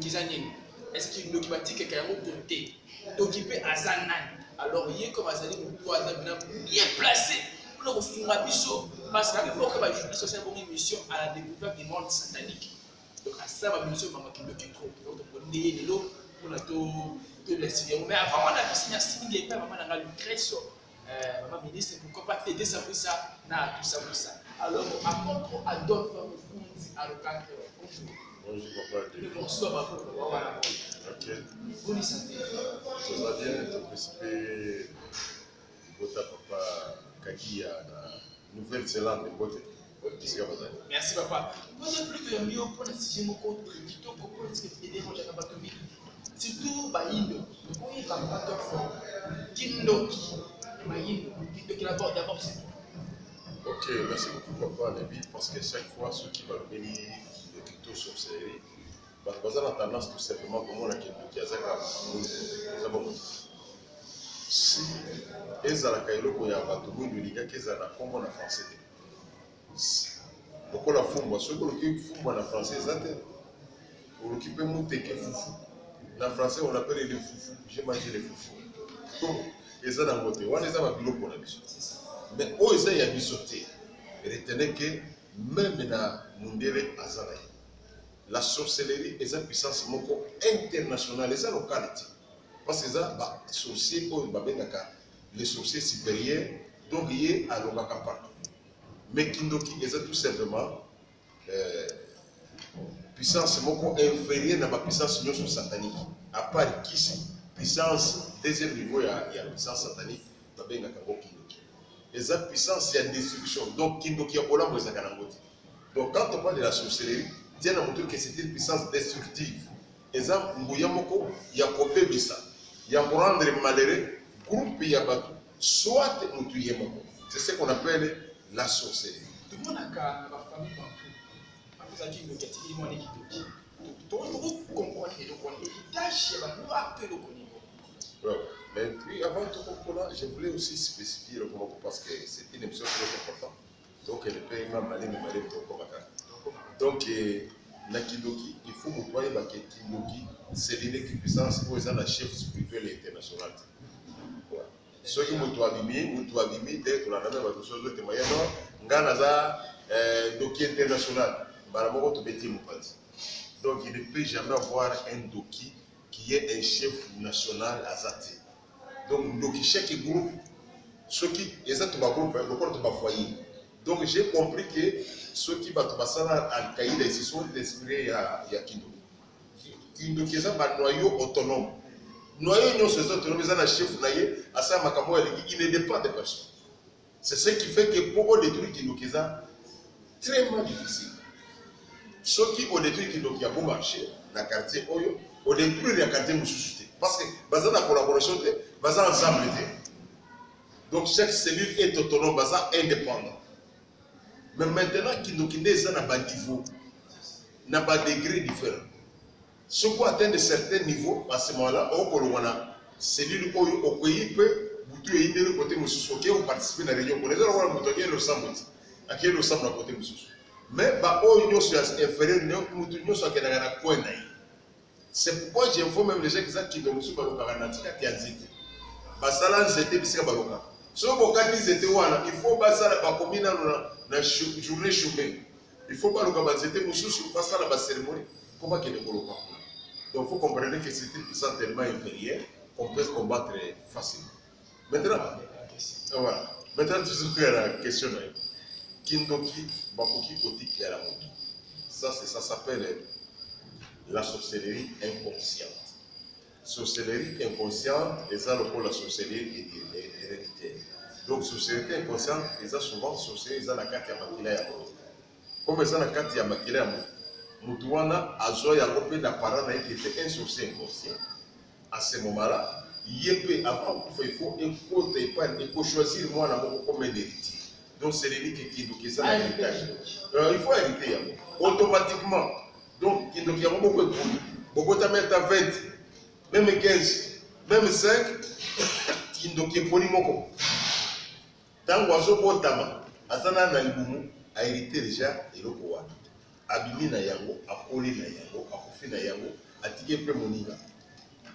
Kindoki est-ce que Kindoki va dire quelqu'un côté d'occuper Azanan? Alors il est comme Azali bien placé pour le faire biso parce que la plupart des journalistes sont une émission à la découverte du monde satanique. Donc à ça va mission maman Kindoki trop. Donc on est là pour la tout les mais avant on a signé signé pas maman dans le Lucrèce maman ministre pourquoi pas t'aider ça pour ça na tout ça pour ça. Alors à contre à d'autres à le cadre. Bonjour papa. Bonsoir papa. Ok. Bonne santé. Ça va bien être participé Bota papa Kakia na Nouvelle-Zélande Bote. Merci papa. Moi j'ai plus que mieux pour la sixième compte plutôt que pour ce qui est déjà dans la vie. Surtout Baïndo. Quand il va pas de fond. Kindoki. Baïndo. Kindoki d'abord c'est tout. Ok, merci beaucoup papa Lévi parce que chaque fois ceux qui vont venir de Kito sur série, parce que ça a tendance tout simplement comme on a Kindoki à Zaka. Si ezala kailoko ya bato bondo lingaki ezala kombo na français te lokola fumbwa soki oloki fumbwa na français eza te oloki mpe muteke fufu na français on appelle les fufu j'ai mangé les fufu donc eza nango te wana eza babiloko na biso mais oyo eza ya biso te retenez que même na mundele aza na ye la sorcellerie eza puissance moko internationale eza lokale te parce que ça, sorcier, les sorciers supérieurs, donc il est à l'Omaka partout. Mais Kindoki, c'est tout simplement puissance inférieure à la puissance satanique. À part qui puissance deuxième niveau, il y a puissance satanique, il y a Kindoki. Et ça, puissance, il y a destruction. Donc Kindoki, il y a donc quand on parle de la sorcellerie, tiens à montrer que c'est une puissance destructive. Et ça, il y a copié de ça. Il y a pour rendre malheureux, groupe Yabatou, soit Moutouye. C'est ce qu'on appelle la sorcellerie. Tout le monde a la famille bantou. Après ça, tu me dis qu'il y a des gens tout le monde comprend l'héritage, mais puis avant tout comprendre, je voulais aussi spécifier le comment parce que c'est une émission très importante. Donc, le pays m'a malé, mais malé, donc, na Kindoki, il faut montrer que Kindoki, c'est l'unique puissance pour la chef spirituel international. Ceux qui m'ont abîmé, d'être la même chose de témoigner, Nganaza, Doki international, donc il ne peut jamais avoir un Doki qui est un chef national à Zati. Donc, Doki, chaque groupe, ceux qui, et ça, tout ma groupe, le corps de ma foyer. Donc j'ai compris que ceux qui battent Al-Qaïda se sont inspirés à Kindoki. Kindoki est un noyau autonome. Noyau non c'est autonome, c'est un chef naïe, à ça il ne dépend de personne. C'est ce qui fait que pour détruire Kindoki c'est très difficile. Ceux qui ont détruit Kindoki a bon marché dans le quartier Oyo, ont détruit le quartier Moussoussouté. Parce que dans la collaboration, dans ensemble. Donc chaque cellule est autonome, indépendant. Mais maintenant, Kindoki est à un niveau, n'a pas de degré différent. Ce qui atteint certains niveaux, à ce moment-là, on a cellule au pays peut bouter et le côté Moussoussou, qui ont participé à la réunion. On les a rencontrés le samedi, à qui le samedi à côté Moussoussou. Mais on est inférieur, nous sommes à coin. C'est pourquoi j'informe même les gens qui sont qui sont sous le Karanatika qui a dit. Basalan c'était bisika baloka. Si vous avez dit que il faut passer la commune dans la journée chômée. Il faut pas le c'était passer la cérémonie. Comment qu'il est coloca. Donc il faut comprendre que c'est une puissance tellement inférieure qu'on peut combattre facilement. Maintenant, voilà. Maintenant, tu sais la question. Kindoki, Bakoki, Kotik, Yaramoto. Ça s'appelle la sorcellerie inconsciente. Sorcellerie inconsciente, et ça le la sorcellerie héréditaire. Donc sorcellerie inconsciente, et ça souvent sorcellerie, ça la carte ya makila ya moto. Comme ça la carte ya makila ya moto. Moutouana a joué à l'opé d'apparent qui était un sorcier inconscient. À ce moment-là, il avant il faut choisir moi comme un héritier. Donc c'est l'unique qui donc ça l'héritage. Il faut hériter automatiquement. Donc il y a beaucoup de produits. Beaucoup de mettre à 20. Même 15, même 5, qui donc est polymoko. Tant que vous avez Azana na libumu a hérité déjà et le pouvoir. Abimi na yango, akoli na yango, akufi na yango, atiki mpe moninga.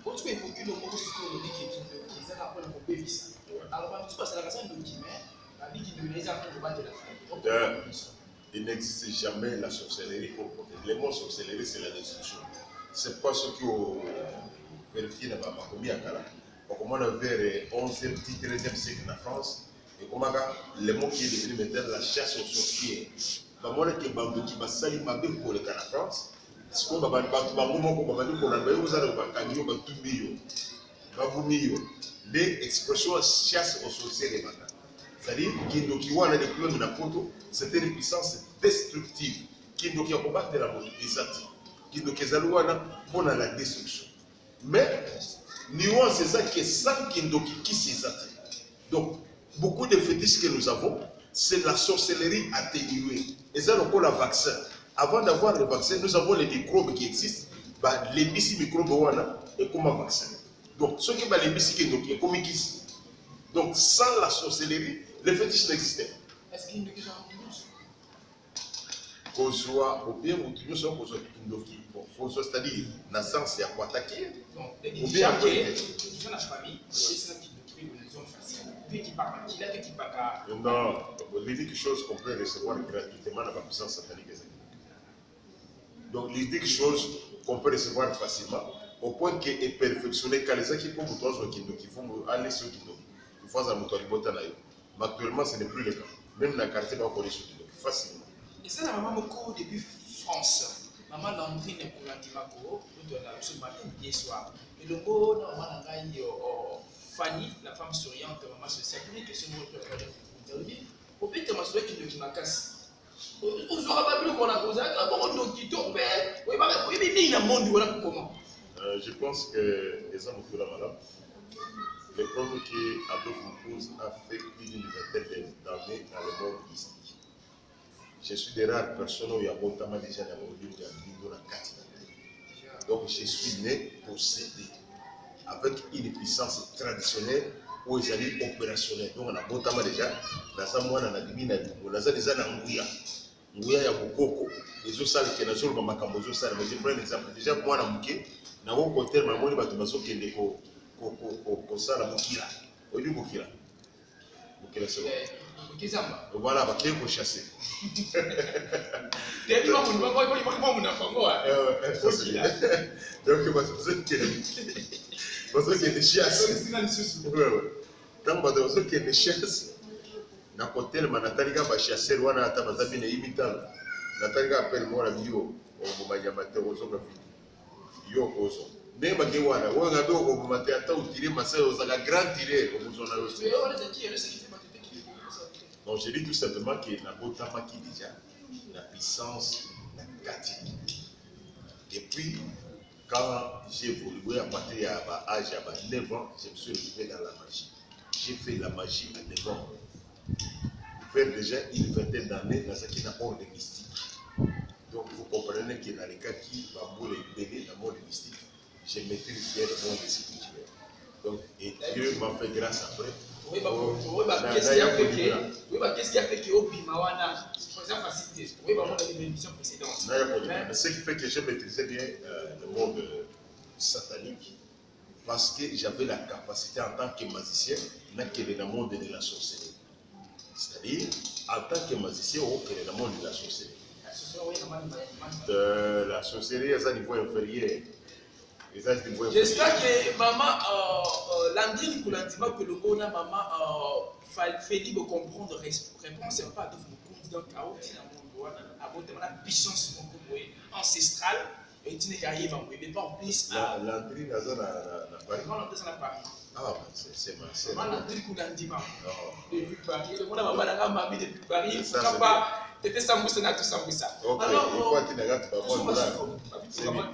Quand tu évoques le mot psychologique qui est là pour le compétir, alors tu passes à la question de qui, mais la vie qui nous les a pour battre la fin. Il n'existe jamais la sorcellerie au côté. Le mot sorcellerie, c'est la destruction. C'est pas ce qu'on vérifie dans ma commune à Kala. Comment on a vers le 11e, 13e siècle en France, et comment le mot qui est devenu maintenant la chasse aux sorciers. Comment on a qui va salir ma belle pour le Canada France. Si on va l'expression chasse aux sorciers. C'est-à-dire que c'était une puissance destructive qui a combattu la mort qui pour la destruction. Mais nuance c'est ça qui est sans qui s'est. Donc beaucoup de fétiches que nous avons, c'est la sorcellerie atténuée. Et ça on le vaccin. Avant d'avoir le vaccin, nous avons les microbes qui existent. Les microbes et comme un vaccin. Donc ce qui est les microbes est comme ici. Donc sans la sorcellerie, les fétiches n'existaient pas. Est-ce qu'il y a une question en plus? Au bien, nous sommes c'est-à-dire, la science, c'est à quoi attaquer. Ou bien, dans la famille, c'est ça qui nous fait facile. Non, l'idée quelque chose qu'on peut recevoir gratuitement dans la puissance satanique. Donc, l'idée quelque chose qu'on peut recevoir facilement, au point qu'il est perfectionné, quand les gens qui font qui font aller sur Kindoki, ils font un moteur de mais actuellement, ce n'est plus le cas. Même dans la quartier, on connaît sur Kindoki facilement. Et ça, la maman me court depuis France. Maman Landrine est pour l'antimako, nous avons ce matin, hier soir. Et le mot, maman Fanny, la femme souriante, maman se sécurité, que ce mot est au pire, ma soeur qui m'a cassé. On ne saura pas plus qu'on a posé. Je pense que les hommes autour de la madame, le problème que Adolphe Moukouz a fait plus d'une vingtaine d'années dans le monde mystique. Je suis des rares personnes où il y a longtemps déjà dans le monde de la carte. Donc je suis né possédé avec une puissance traditionnelle ou ils allaient opérationnelle. Donc on a longtemps déjà dans sa moine on a dit on a déjà dans Ngouya. Ngouya ya Bokoko. Les autres salles qui sont dans ma camozo salle. Mais je prends un exemple. Déjà moi on a mouké. Na mon côté ma moni batumaso qui est ko sala mukila. Odu mukila. Mukila c'est bon. Voilà, bah qui est chasser. Donc parce que les chiasses. Tant que les chiasses. Na hotel manataliga ba chasser wana ata bazabi na imitano. Nataliga appelle moi la bio au manyamate ozoka vidi. Yo ozo. Nema ke wana, wo ngado ko mate ata utire masai ozaka grand tiré comme on a aussi. Donc je dis tout simplement que la Botama qui déjà la puissance, la quantité. Et puis, quand j'ai évolué à partir de l'âge de 9 ans, je me suis retrouvé dans la magie. J'ai fait la magie à 9 ans. Faire déjà une vingtaine d'années dans ce qui est un monde mystique. Donc vous comprenez que dans les cas qui va mourir dans le monde mystique, je maîtrise bien le monde spirituel. Donc, et Dieu m'a fait grâce après. Oui, qu'est-ce qui a fait que Obimawana, c'est ça facilité. Oui, dans l'émission précédente. Ce qui fait que je maîtrisais bien le monde satanique, parce que j'avais la capacité en tant que magicien, dans le monde de la sorcellerie. C'est-à-dire, en tant que magicien, on est dans le monde de la sorcellerie. De la sorcellerie à un niveau inférieur. J'espère que maman Landine Koulantima que le mot maman fait libre comprendre réponse c'est pas de vous dans chaos la puissance ancestrale et tu n'es qu'arrivé mais pas en plus Landine na Paris. Ah c'est ma sœur. Maman Landine Koulantima depuis Paris le monde maman n'a mamie depuis Paris pas c'était Samboussa na tout Samboussa. Alors il faut qu'il n'arrête pas c'est moi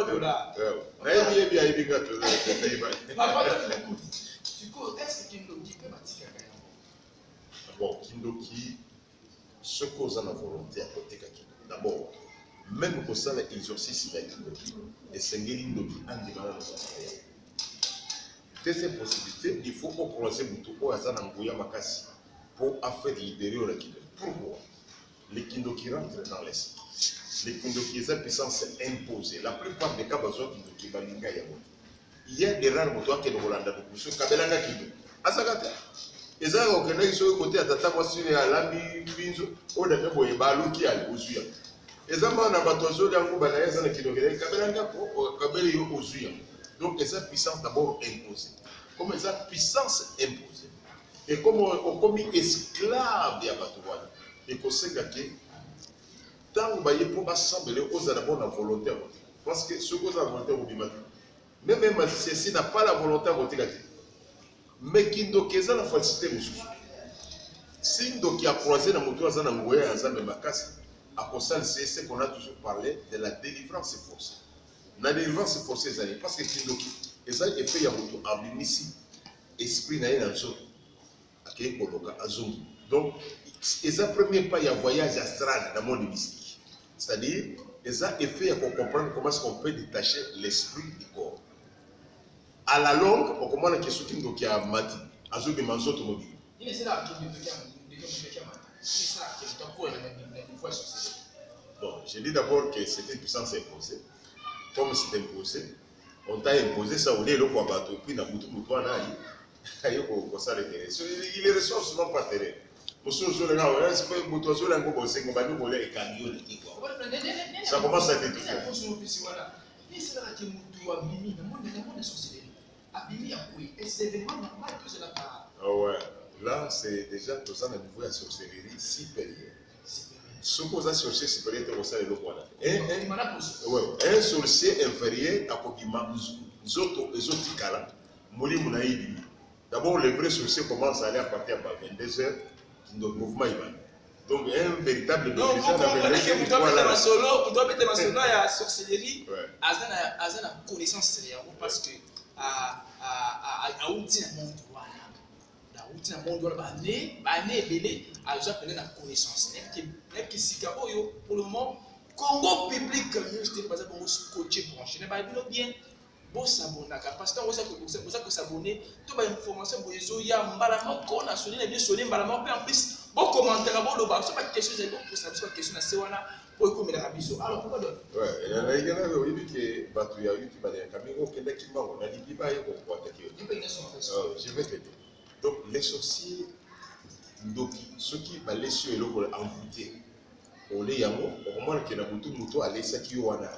dollar. Bon, Kindoki, ce qu'on a la volonté à côté de Kindoki. D'abord, même au sein de l'exorcisme de Kindoki, et Sengeli Kindoki, en demandant le travail. Deuxième possibilité, il faut croiser Moutouko Azan Angouya Makasi pour affaire libérer le Kindoki. Pourquoi? Les Kindoki rentrent dans l'esprit. les Kindoki, les puissance imposée. La plupart des cas, Kindoki, Balinga, il y a des rares motos qui nous rendent de pousse, Kabelanga Kindo. Azagate. Et ça, on connaît sur le côté à Tata Mossine à l'ami Binzo, on a fait un ballon qui a l'Ozuya. Et ça, on a battu dans le Banaya, ça, qui nous regarde, Kabelanga pour Kabeli Ozuya. Donc, c'est sa puissance d'abord imposée. Comme sa puissance imposée. Et comme on commis esclave de Abatouane, et qu'on sait que tant que vous pouvez s'assembler aux d'abord la volonté. Parce que ce qu'on a la volonté, vous dites, même ceci n'a pas la volonté à voter. Mais qui donc est la facilité, si donc il a croisé dans mon tour à Zanangoya, à Zambembakas, à cause de ce qu'on a toujours parlé de la délivrance forcée. La délivrance forcée, parce que Kindoki, et ça, il fait un abimisi, esprit n'a rien en zone. Donc, et ça, premier pas, il y a un voyage astral dans le monde mystique. C'est-à-dire, et ça, il fait qu'on comprenne comment est-ce qu'on peut détacher l'esprit du corps. À la longue, on comprend la question qui a mati, à ceux qui mangent automobile. Bon, je dis d'abord que c'était une puissance imposée. Comme c'est imposé, on t'a imposé ça, on est là pour abattre, puis dans le monde, il est reçoit souvent par terrain. Ça commence à être ah ouais, là c'est déjà tout ça, on a niveau de sorcellerie supérieure. Ce qu'on a sorcier supérieur, c'est le roi. Un sorcier inférieur à Kokima, Zoto et Zotikala, Moli Mounaïdi. D'abord, le vrai sorcier commence à aller à partir de 22h, donc mouvement Ivan. Donc, un véritable donc, on doit solo, il y a sorcellerie, il y a connaissance, parce que à outil dans le monde, dans outil dans le monde, il y a connaissance. Pour le moment, Congo public, par exemple, on se coacher pour enchaîner, bien. Bon s'abonner parce que vous s'abonner toute information il y a mbalama qu'on a sonné bien sonné mbalama en plus bon commentaire bon le bas c'est pas question c'est bon pour ça c'est pas question c'est wana pour comme la biso alors pourquoi donc ouais il y en a il y a oui que batu ya YouTube bale kamiko kenda kimba on a dit pas yo pour attaquer je vais te dire donc les sorciers ndoki ceux qui balent sur le pour envoûter on les yamo au moment que na mutu mutu aller ça qui wana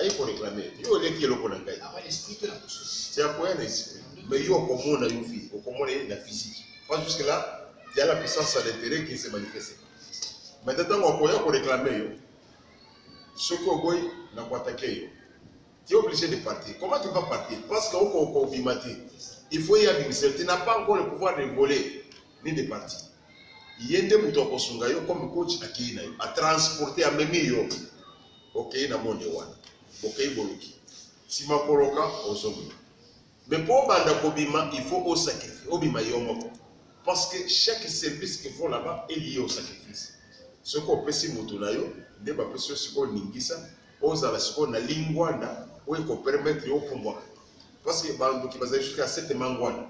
il faut réclamer. Il y a qui est le Konangai. C'est un point d'esprit. Mais il y a la physique. Pas jusque-là, il y a la puissance à l'intérieur qui se manifeste. Maintenant, on peut réclamer. Ce qu'on n'a pas attaqué. Tu es obligé de partir. Comment tu vas partir? Parce qu'on bimaté. Il faut y aller. Tu n'as pas encore le pouvoir de voler ni de partir. Il y a des moutons comme coach à transporter à Memio. Ok, dans le monde. Ok, boloki. Si ma koloka, on s'en va. Mais pour banda kobima, il faut au sacrifice. Obima yomoko. Parce que chaque service qu'ils font là-bas est lié au sacrifice. Ce qu'on peut si motonayo, ne pas peut ce qu'on ningisa, on a ce qu'on a lingwana, où il faut permettre au pouvoir. Parce que bando qui va jusqu'à 7 mangwana,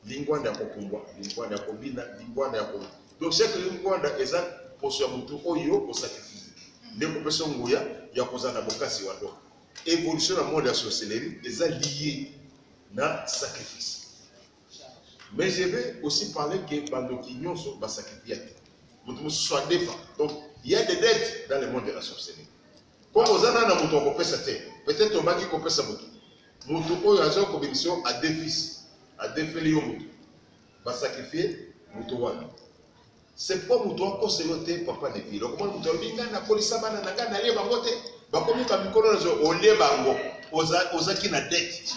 lingwana pour pouvoir, lingwana pour bina, lingwana pour. Donc chaque lingwana est un potion moto au sacrifice. Ne peut pas se ngouya, il y a posé na bokasi wado. Évolution dans le monde de la sorcellerie est liée à sacrifice. Mais je vais aussi parler que pendant qu'ils sont sacrifiés, nous sommes défendus. Donc, il y a des dettes dans le monde de la sorcellerie. Comme vous avez un mouton qui peut peut-être on va dire qu'on peut ça mouton. Mouton qui a une commission à deux fils, à deux filles mouton. Va sacrifier mouton. C'est pas mouton qui se papa ne vit. Donc, mouton binga na police bana na gana leba ngote. Bakomi kamikono au bango ozaki na dette.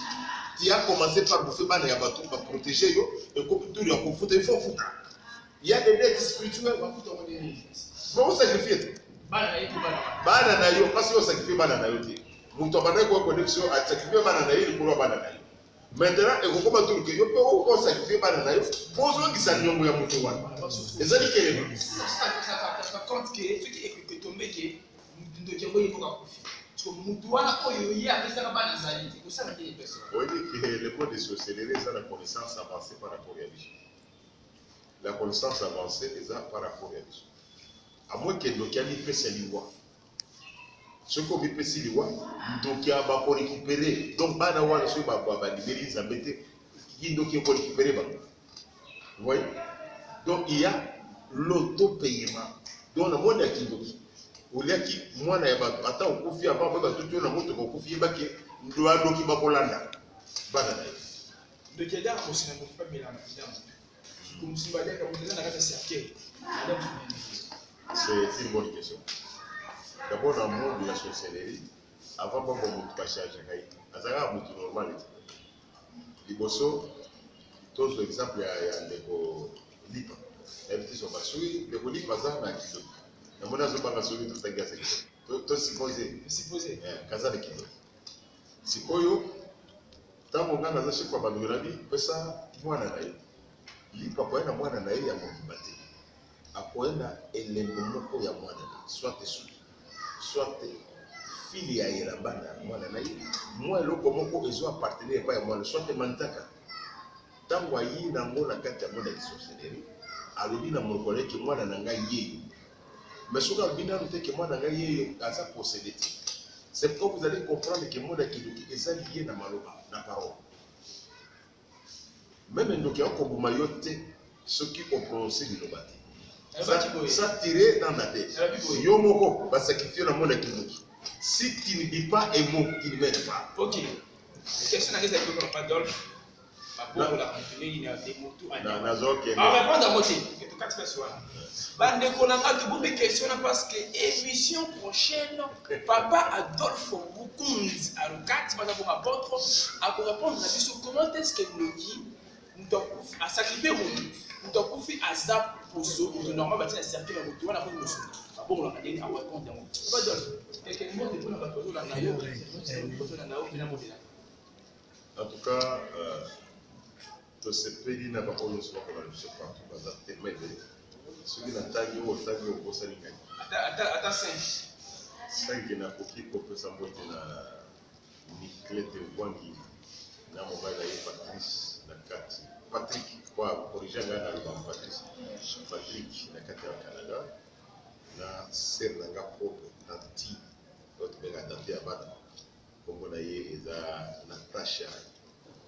Tu as commencé par bouffer bana ya bato pour protéger yo et comme tout il faut foutre. Il y a des dettes spirituelles va foutre on est. Bon sacrifier. Bana na yo parce que sacrifier bana na yo te. Muto bana ko connexion à sacrifier bana na yo pour bana na yo. Maintenant et ko tout que yo peut on sacrifier bana na yo. Pozo ki sa nyongo ya muto wana. Ezali kele. Ça compte que ce qui est tombé que on dit que le code de sorcellerie, c'est la connaissance avancée par rapport à Dieu. La connaissance avancée est par rapport à Dieu. À moins que l'Okiani puisse se lire. Ce qu'on veut passer les lois, donc il y a pas pour récupérer. Donc bana wana so ba libérer ça mettre qui donc il faut récupérer ba. Vous voyez? Donc il y a l'auto-paiement. Donc le monde qui donc au lieu qui moi na ba ata okufi avant ba tout na moto ko okufi ba ke ndo adoki ba kolanda. Bana na. Donc il y a un aussi na pas mélanger évidemment. Comme si ba dire comme ça na ka cercle. C'est une bonne question. D'abord, dans le monde de la sorcellerie, avant de passer à Jakaï, à Zara, c'est normal. Les bosso, tous les exemples, il y a des livres. Les petits sont pas souris, les livres, par exemple, il y a des gens qui sont pas souris, tout est gazé. Tout supposé. Supposé. Kaza de Kido. Si Koyo, tant qu'on a chaque fois, on a dit, ça, moi, on a dit, livre, après, on a dit, il y a mon bâti. Akoenda elembo moko ya mwana soit esuki soit fili ya elamba na mwana na ye mwa eloko moko ezo appartenir epai ya mwana soit mantaka ntango ayi nango na kati ya monde ya sorcellerie alobi na monoko na ye ke mwana na ngai yeyo mais soki alobi nano te ke mwana na ngai yeyo aza possédé te. C'est pourquoi vous allez comprendre que mwana kidoki eza lié na maloba na parole même ndoki akoboma yo te soki oprononce liloba te. Ça tirer dans la tête. Yomoko va sacrifier le monde qui. Si tu ne dis pas un mot, tu ne m'aides pas. Ok. Question à laquelle je pas Adolphe. On va répondre à moitié. Parce que émission prochaine, Papa Adolphe Mukunzi Arukati va répondre à comment est-ce que nous a sacrifié nous avons fait à Zap pour ce que normalement va cercle dans le tour la bonne notion. Bon on a dit à répondre. Pas quelques mots de la photo là en tout cas to se pedi na ba ono so ko na se pa to baza te mebe ce qui n'attaque au tagi au bossa linga ata 5 na koki ko pesa mbote na Niklete Wangi na mobile ya Patrice na kati Patrick kwa original na album Patrick na kati ya Canada na ser nanga propre tanti autre bega tanti ya bana kombo na ye eza Natasha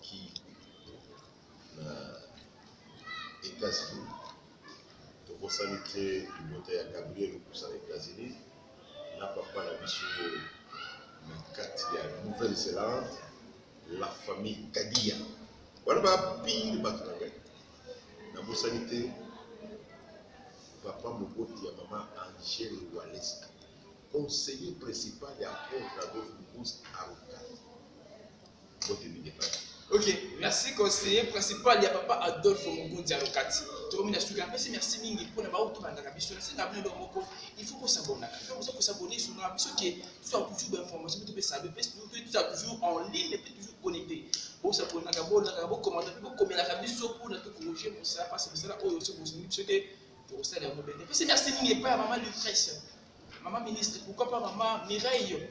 qui na États-Unis to bosanité bibliothèque ya Gabriel pour les États-Unis na papa na biso na kati ya Nouvelle-Zélande la famille Kadia. Voilà ba pile batanga. Na bosanité papa Mokoti ya maman Angèle Waleska. Conseiller principal et apôtre Adolphe Mukunzi Arukati. Ok, merci conseiller principal, il y a papa Adolphe Mukunzi Arukati. Merci Mingi pour nous il faut qu'on s'abonne. Il faut qu'on s'abonne sur nous. Il faut qu'on toujours d'informations, toujours en ligne et toujours connecté. Pour s'abonner, pour commenter, pour corriger pour ça, parce que c'est là où merci Mingi pas maman Lucrèce, maman ministre, pourquoi pas maman Mireille.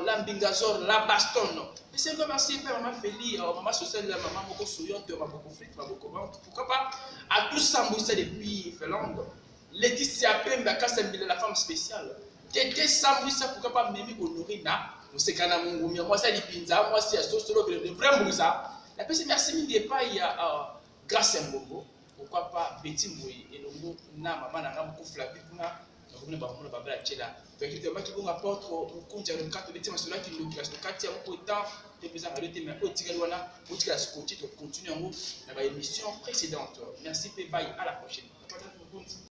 La Mbingazor, la Baston. Mais c'est comme merci père, maman Félie, maman sociale, maman Moko Souyon, maman Moko Frit, maman Moko Vente. Pourquoi pas à tous Sambouissa depuis Finlande. Laetitia Pemba, Kassembile, la femme spéciale. Tété Sambouissa, pourquoi pas Mimi Honorina, Mousekana Mungumia, moi c'est Lipinza, moi c'est Sostolo, le vrai Moussa. La personne merci mille pas, il y a grâce à Mbongo. Pourquoi pas Betty Mouy et le mot na maman n'a pas Flavie. Donc, on va parler de cela. Donc, il faut qu'on apporte un compte à une carte de témoin sur la qui nous classe. Le carte, il y a un peu de temps. Les besoins de témoin. Au Tigalouana, au Tigalas Côté, on continue en haut dans l'émission précédente. Merci, bye, à la prochaine.